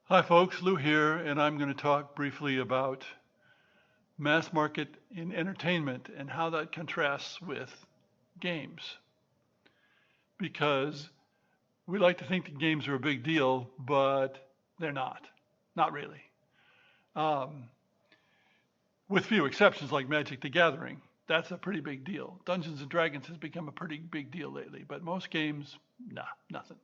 Hi, folks. Lou here, and I'm going to talk briefly about mass market in entertainment and how that contrasts with games. Because we like to think that games are a big deal, but they're not. Not really. Um, with few exceptions like Magic the Gathering. That's a pretty big deal. Dungeons and Dragons has become a pretty big deal lately, but most games, nah, nothing.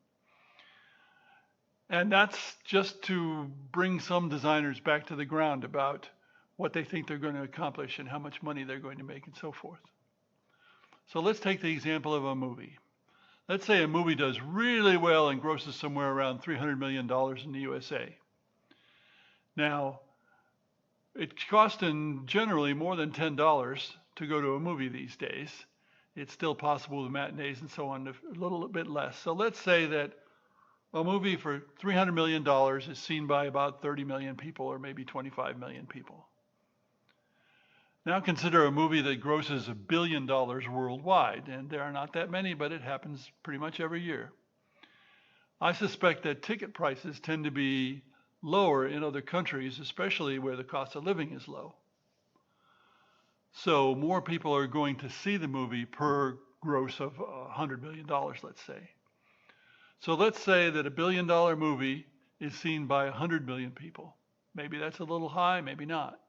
And that's just to bring some designers back to the ground about what they think they're going to accomplish and how much money they're going to make and so forth. So let's take the example of a movie. Let's say a movie does really well and grosses somewhere around $300 million in the USA. Now, it's costing generally more than $10 to go to a movie these days. It's still possible with matinees and so on, a little bit less. So let's say that a movie for $300 million is seen by about 30 million people or maybe 25 million people. Now consider a movie that grosses $1 billion worldwide, and there are not that many, but it happens pretty much every year. I suspect that ticket prices tend to be lower in other countries, especially where the cost of living is low. So more people are going to see the movie per gross of $100 million, let's say. So let's say that $1 billion movie is seen by 100 million people. Maybe that's a little high, maybe not.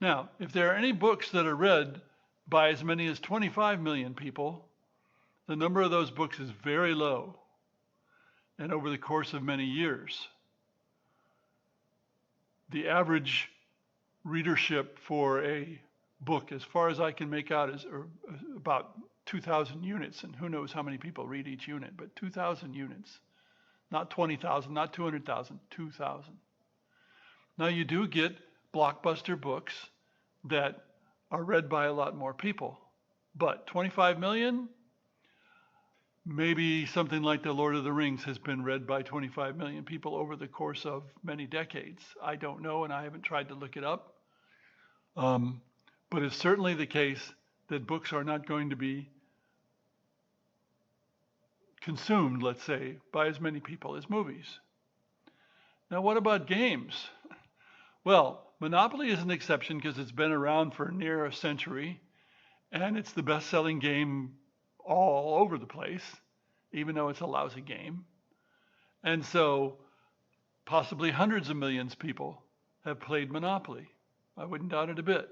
Now, if there are any books that are read by as many as 25 million people, the number of those books is very low. And over the course of many years, the average readership for a book, as far as I can make out, is about 2,000 units. And who knows how many people read each unit, but 2,000 units. Not 20,000, not 200,000, 2,000. Now you do get blockbuster books that are read by a lot more people. But 25 million, maybe something like The Lord of the Rings has been read by 25 million people over the course of many decades. I don't know, and I haven't tried to look it up. But it's certainly the case that books are not going to be consumed, let's say, by as many people as movies. Now, what about games? Well, Monopoly is an exception because it's been around for near a century, and it's the best-selling game all over the place, even though it's a lousy game. And so possibly hundreds of millions of people have played Monopoly. I wouldn't doubt it a bit.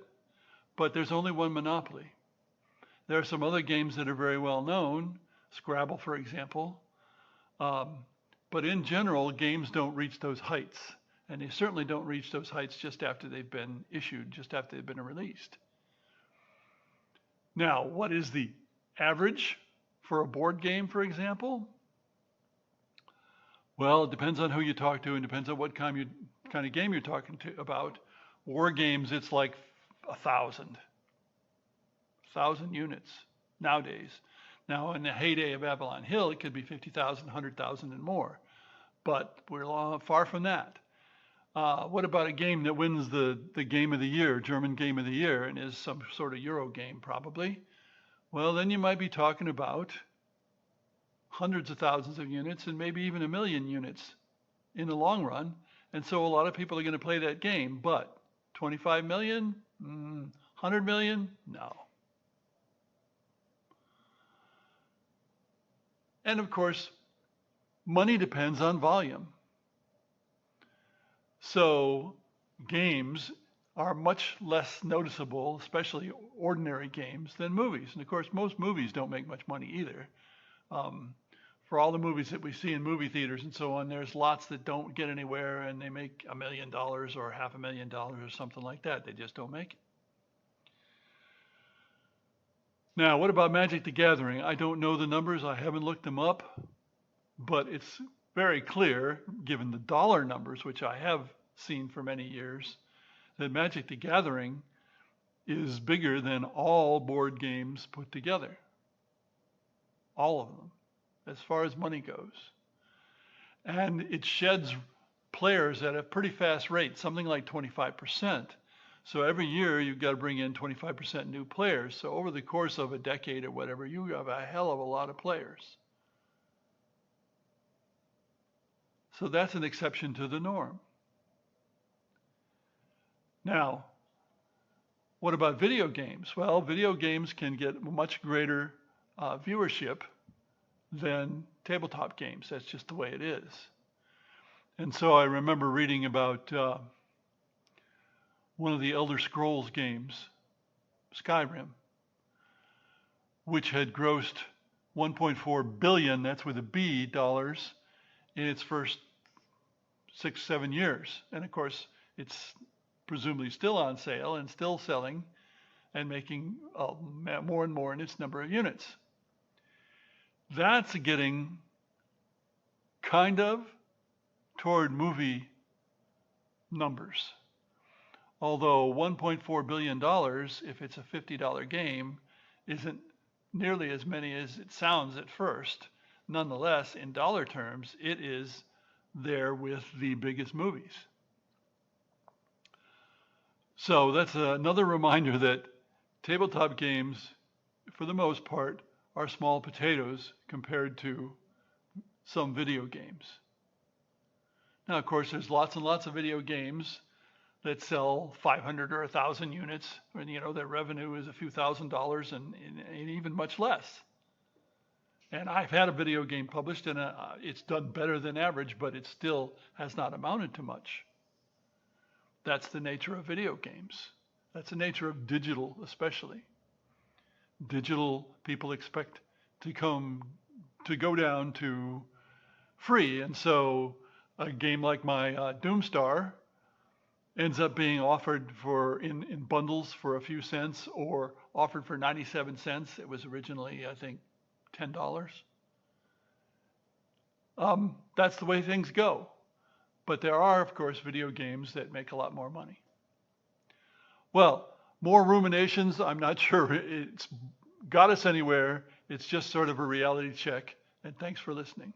But there's only one Monopoly. There are some other games that are very well known, Scrabble, for example. But in general, games don't reach those heights. And they certainly don't reach those heights just after they've been issued, just after they've been released. Now, what is the average for a board game, for example? Well, it depends on who you talk to and depends on what kind of game you're talking about. War games, it's like 1,000 units nowadays. Now, in the heyday of Avalon Hill, it could be 50,000, 100,000 and more. But we're far from that. What about a game that wins the game of the year, German game of the year, and is some sort of Euro game probably? Well, then you might be talking about hundreds of thousands of units and maybe even 1 million units in the long run. And so a lot of people are going to play that game, but 25 million, 100 million, no. And of course, money depends on volume. So games are much less noticeable, especially ordinary games, than movies. And of course, most movies don't make much money either. For all the movies that we see in movie theaters and so on, there's lots that don't get anywhere and they make $1 million or $500,000 or something like that. They just don't make it. Now, what about Magic the Gathering? I don't know the numbers. I haven't looked them up, but it's very clear, given the dollar numbers, which I have seen for many years, that Magic the Gathering is bigger than all board games put together. All of them, as far as money goes. And it sheds players at a pretty fast rate, something like 25%. So every year you've got to bring in 25% new players. So over the course of a decade or whatever, you have a hell of a lot of players. So that's an exception to the norm. Now, what about video games? Well, video games can get much greater viewership than tabletop games. That's just the way it is. And so I remember reading about one of the Elder Scrolls games, Skyrim, which had grossed 1.4 billion, that's with a B, dollars in its first 6-7 years. And of course, it's presumably still on sale and still selling and making more and more in its number of units. That's getting kind of toward movie numbers. Although $1.4 billion, if it's a $50 game, isn't nearly as many as it sounds at first. Nonetheless, in dollar terms, it is there with the biggest movies. So that's another reminder that tabletop games, for the most part, are small potatoes compared to some video games. Now, of course, there's lots and lots of video games that sell 500 or 1,000 units, and their revenue is a few $1,000s and even much less. And I've had a video game published, and it's done better than average, but it still has not amounted to much. That's the nature of video games. That's the nature of digital, especially. Digital people expect to go down to free, and so a game like my Doomstar ends up being offered in bundles for a few cents, or offered for 97 cents. It was originally, I think, $10. That's the way things go. But there are, of course, video games that make a lot more money. Well, more ruminations. I'm not sure it's got us anywhere. It's just sort of a reality check. And thanks for listening.